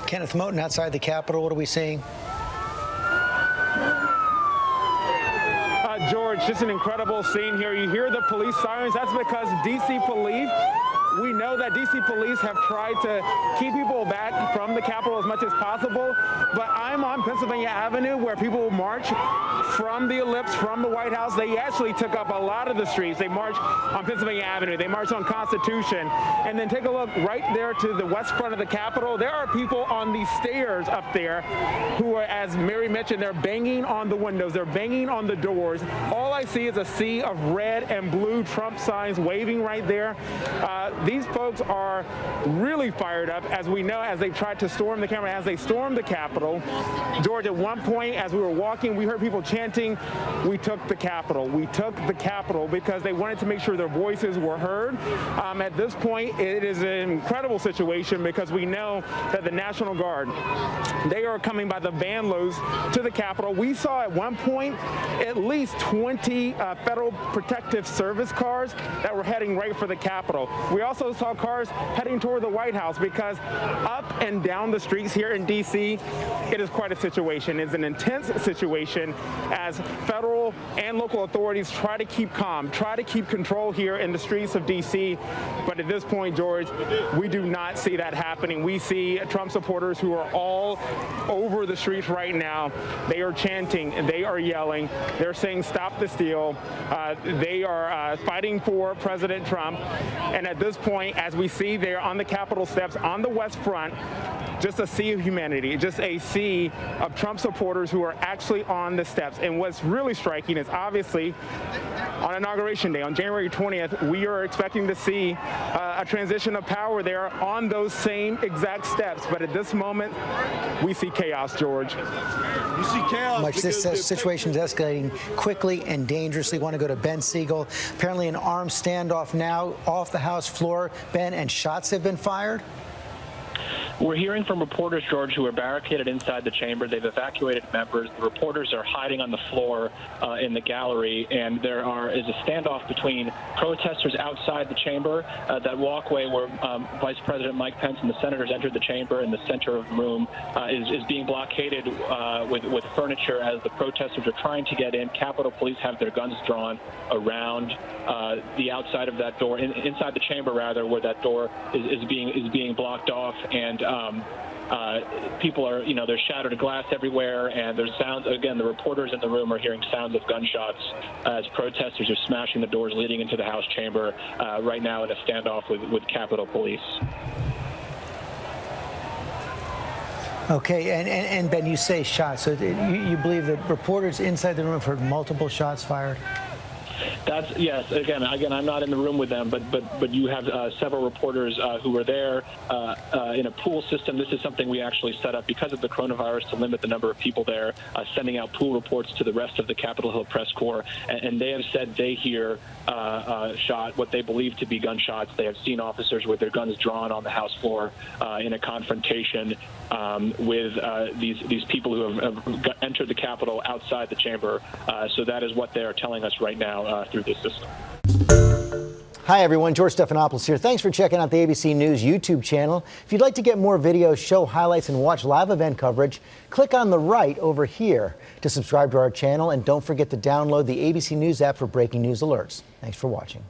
Kenneth Moten outside the Capitol. What are we seeing? George, just an incredible scene here. You hear the police sirens. That's because D.C. police, we know that D.C. police have tried to keep people back from the Capitol as much as possible. But I'm on Pennsylvania Avenue where people march from the ellipse, from the White House. They actually took up a lot of the streets. They marched on Pennsylvania Avenue. They marched on Constitution. And then take a look right there to the west front of the Capitol. There are people on these stairs up there who are, as Mary mentioned, they're banging on the windows. They're banging on the doors. All I see is a sea of red and blue Trump signs waving right there. These folks are really fired up, as we know, as they tried to storm the Capitol, as they stormed the Capitol. George, at one point, as we were walking, we heard people chanting, "We took the Capitol. We took the Capitol," because they wanted to make sure their voices were heard. At this point, it is an incredible situation because we know that the National Guard, they are coming by the van loads to the Capitol. We saw at one point at least 20 Federal Protective Service cars that were heading right for the Capitol. We also saw cars heading toward the White House because up and down the streets here in D.C., it is quite a situation. It's an intense situation as federal and local authorities try to keep calm, try to keep control here in the streets of D.C. But at this point, George, we do not see that happening. We see Trump supporters who are all over the streets right now. They are chanting, they are yelling, they're saying stop the steal. They are fighting for President Trump. And at this point, as we see there on the Capitol steps on the West Front, just a sea of humanity, just a sea of Trump supporters who are actually on the steps. And what's really striking is obviously on Inauguration Day, on January 20th, we are expecting to see a transition of power there on those same exact steps. But at this moment, we see chaos, George. You see chaos. Much this situation is escalating quickly and dangerously. Want to go to Ben Siegel. Apparently an armed standoff now off the House floor, Ben, and shots have been fired. We're hearing from reporters, George, who are barricaded inside the chamber. They've evacuated members. The reporters are hiding on the floor in the gallery, and there is a standoff between protesters outside the chamber. That walkway where Vice President Mike Pence and the senators entered the chamber in the center of the room is being blockaded with furniture as the protesters are trying to get in. Capitol Police have their guns drawn around the outside of that door, inside the chamber rather, where that door is being blocked off, and people are, there's shattered glass everywhere, and there's sounds. Again, the reporters in the room are hearing sounds of gunshots as protesters are smashing the doors leading into the House chamber right now in a standoff with Capitol Police. Okay, and Ben, you say shots. So you believe that reporters inside the room have heard multiple shots fired? Yes. Again, I'm not in the room with them, but you have several reporters who were there in a pool system. This is something we actually set up because of the coronavirus to limit the number of people there, sending out pool reports to the rest of the Capitol Hill press corps, and they have said they hear what they believe to be gunshots. They have seen officers with their guns drawn on the House floor in a confrontation with these people who have entered the Capitol outside the chamber. So that is what they are telling us right now through this system. Hi, everyone. George Stephanopoulos here. Thanks for checking out the ABC News YouTube channel. If you'd like to get more videos, show highlights, and watch live event coverage, click on the right over here to subscribe to our channel. And don't forget to download the ABC News app for breaking news alerts. Thanks for watching.